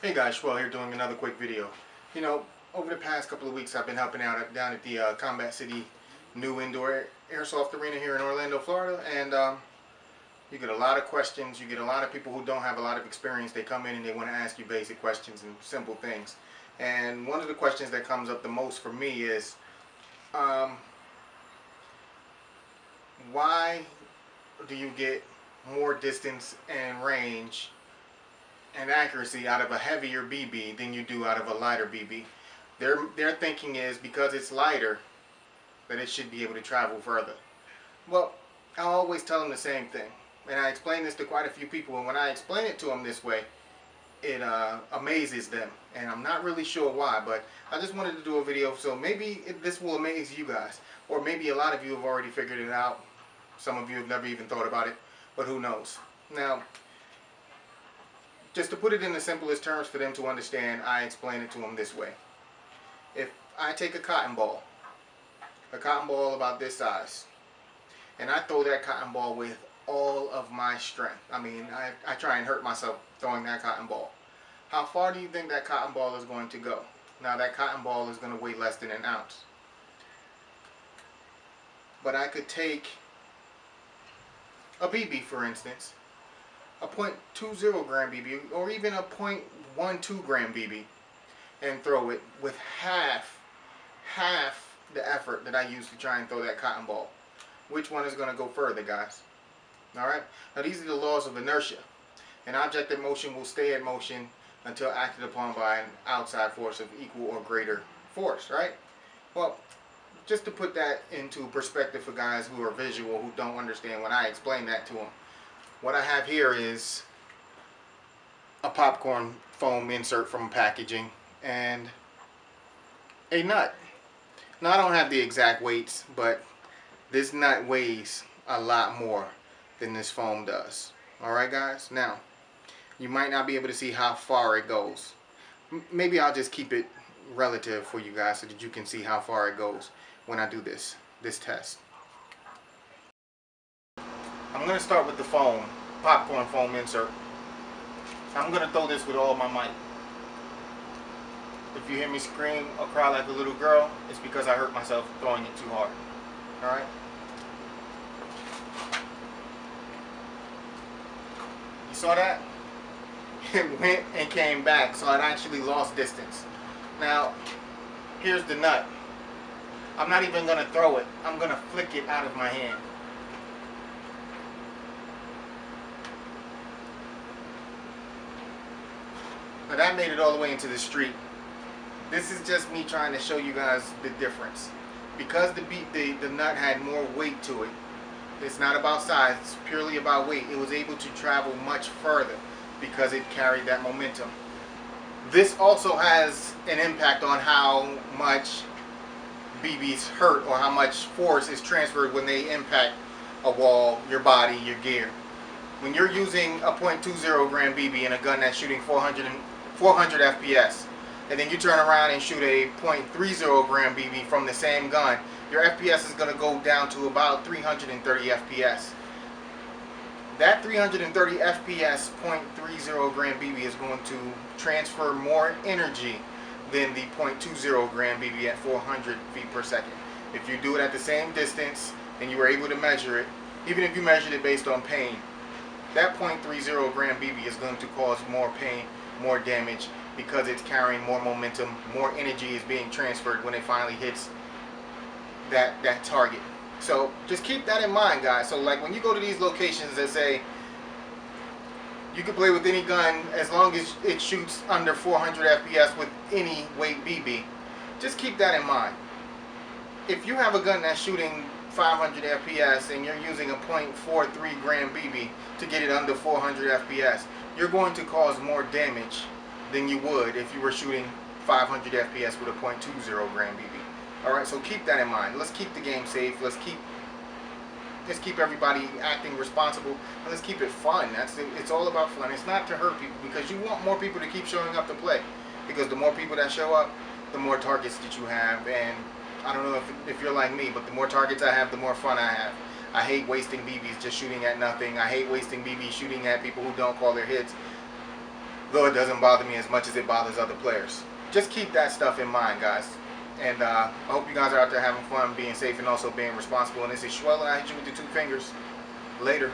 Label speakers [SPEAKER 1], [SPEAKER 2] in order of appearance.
[SPEAKER 1] Hey guys, Schwell here doing another quick video. You know, over the past couple of weeks I've been helping out down at the Combat City new indoor airsoft arena here in Orlando, Florida, and you get a lot of questions. You get a lot of people who don't have a lot of experience. They come in and they want to ask you basic questions and simple things. And one of the questions that comes up the most for me is, why do you get more distance and range and accuracy out of a heavier BB than you do out of a lighter BB? Their thinking is because it's lighter that it should be able to travel further. Well, I always tell them the same thing, and I explain this to quite a few people, and when I explain it to them this way, it amazes them, and I'm not really sure why, but I just wanted to do a video so maybe this will amaze you guys, or maybe a lot of you have already figured it out. Some of you have never even thought about it, but who knows. Now, just to put it in the simplest terms for them to understand, I explain it to them this way. If I take a cotton ball about this size, and I throw that cotton ball with all of my strength, I mean, I try and hurt myself throwing that cotton ball, how far do you think that cotton ball is going to go? Now, that cotton ball is going to weigh less than an ounce. But I could take a BB, for instance, a 0.20 gram BB, or even a 0.12 gram BB, and throw it with half the effort that I use to try and throw that cotton ball. Which one is going to go further, guys? Alright? Now, these are the laws of inertia. An object in motion will stay in motion until acted upon by an outside force of equal or greater force, right? Well, just to put that into perspective for guys who are visual, who don't understand when I explain that to them, what I have here is a popcorn foam insert from packaging and a nut. Now, I don't have the exact weights, but this nut weighs a lot more than this foam does. Alright, guys? Now, you might not be able to see how far it goes. Maybe I'll just keep it relative for you guys so that you can see how far it goes when I do this test. I'm going to start with the foam, popcorn foam insert. I'm going to throw this with all my might. If you hear me scream or cry like a little girl, it's because I hurt myself throwing it too hard. Alright? You saw that? It went and came back, so it actually lost distance. Now, here's the nut. I'm not even going to throw it. I'm going to flick it out of my hand. Now, that made it all the way into the street. This is just me trying to show you guys the difference. Because the nut had more weight to it, it's not about size, it's purely about weight. It was able to travel much further because it carried that momentum. This also has an impact on how much BBs hurt or how much force is transferred when they impact a wall, your body, your gear. When you're using a 0.20 gram BB in a gun that's shooting 400 FPS, and then you turn around and shoot a 0.30 gram BB from the same gun, your FPS is going to go down to about 330 FPS. That 330 FPS 0.30 gram BB is going to transfer more energy than the 0.20 gram BB at 400 feet per second. If you do it at the same distance and you were able to measure it, even if you measured it based on pain, that 0.30 gram BB is going to cause more pain, more damage, because it's carrying more momentum, more energy is being transferred when it finally hits that target. So just keep that in mind, guys. So like when you go to these locations that say you can play with any gun as long as it shoots under 400 FPS with any weight BB, just keep that in mind. If you have a gun that's shooting 500 FPS and you're using a 0.43 gram BB to get it under 400 FPS, you're going to cause more damage than you would if you were shooting 500 FPS with a 0.20 gram BB. Alright, so keep that in mind. Let's keep the game safe. Let's keep everybody acting responsible, and let's keep it fun. It's all about fun. It's not to hurt people, because you want more people to keep showing up to play. Because the more people that show up, the more targets that you have. And I don't know if you're like me, but the more targets I have, the more fun I have. I hate wasting BBs just shooting at nothing. I hate wasting BBs shooting at people who don't call their hits. though it doesn't bother me as much as it bothers other players. Just keep that stuff in mind, guys. And I hope you guys are out there having fun, being safe, and also being responsible. And this is Schwell, and I hit you with the 2 fingers. Later.